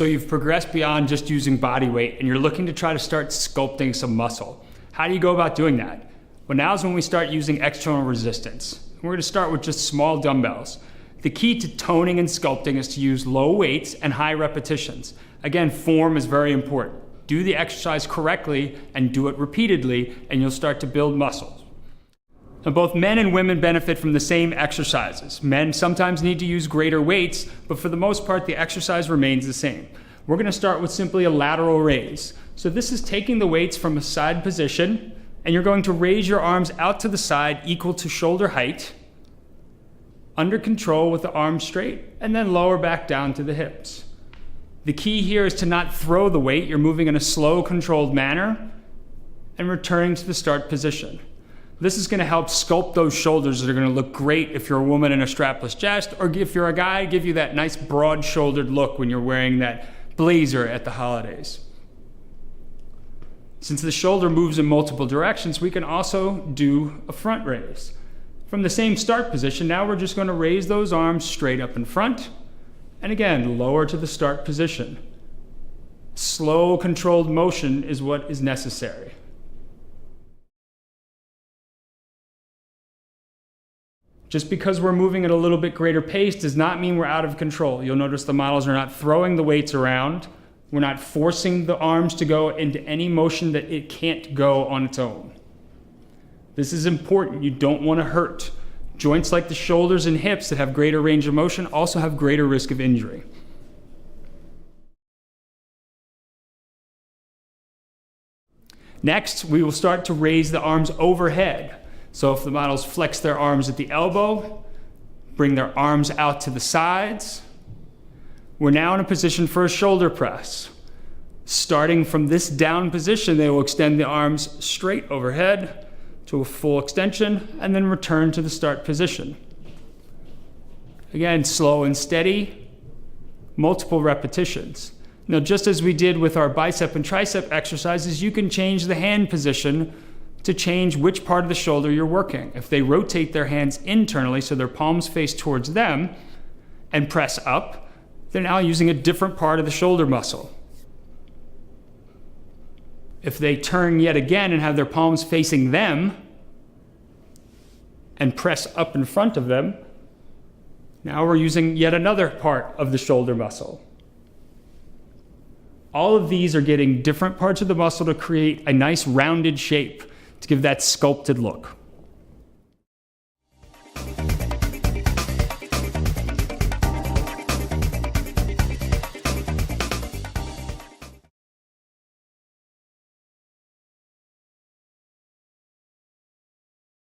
So you've progressed beyond just using body weight and you're looking to try to start sculpting some muscle. How do you go about doing that? Well, now's when we start using external resistance. We're gonna start with just small dumbbells. The key to toning and sculpting is to use low weights and high repetitions. Again, form is very important. Do the exercise correctly and do it repeatedly and you'll start to build muscles. Now, both men and women benefit from the same exercises. Men sometimes need to use greater weights, but for the most part, the exercise remains the same. We're gonna start with simply a lateral raise. So this is taking the weights from a side position, and you're going to raise your arms out to the side equal to shoulder height, under control with the arms straight, and then lower back down to the hips. The key here is to not throw the weight. You're moving in a slow, controlled manner, and returning to the start position. This is gonna help sculpt those shoulders that are gonna look great if you're a woman in a strapless chest, or if you're a guy, give you that nice broad-shouldered look when you're wearing that blazer at the holidays. Since the shoulder moves in multiple directions, we can also do a front raise. From the same start position, now we're just gonna raise those arms straight up in front, and again, lower to the start position. Slow, controlled motion is what is necessary. Just because we're moving at a little bit greater pace does not mean we're out of control. You'll notice the models are not throwing the weights around. We're not forcing the arms to go into any motion that it can't go on its own. This is important. You don't want to hurt. Joints like the shoulders and hips that have greater range of motion also have greater risk of injury. Next, we will start to raise the arms overhead. So if the models flex their arms at the elbow, bring their arms out to the sides, we're now in a position for a shoulder press. Starting from this down position, they will extend the arms straight overhead to a full extension and then return to the start position. Again, slow and steady, multiple repetitions. Now, just as we did with our bicep and tricep exercises, you can change the hand position to change which part of the shoulder you're working. If they rotate their hands internally so their palms face towards them and press up, they're now using a different part of the shoulder muscle. If they turn yet again and have their palms facing them and press up in front of them, now we're using yet another part of the shoulder muscle. All of these are getting different parts of the muscle to create a nice rounded shape to give that sculpted look.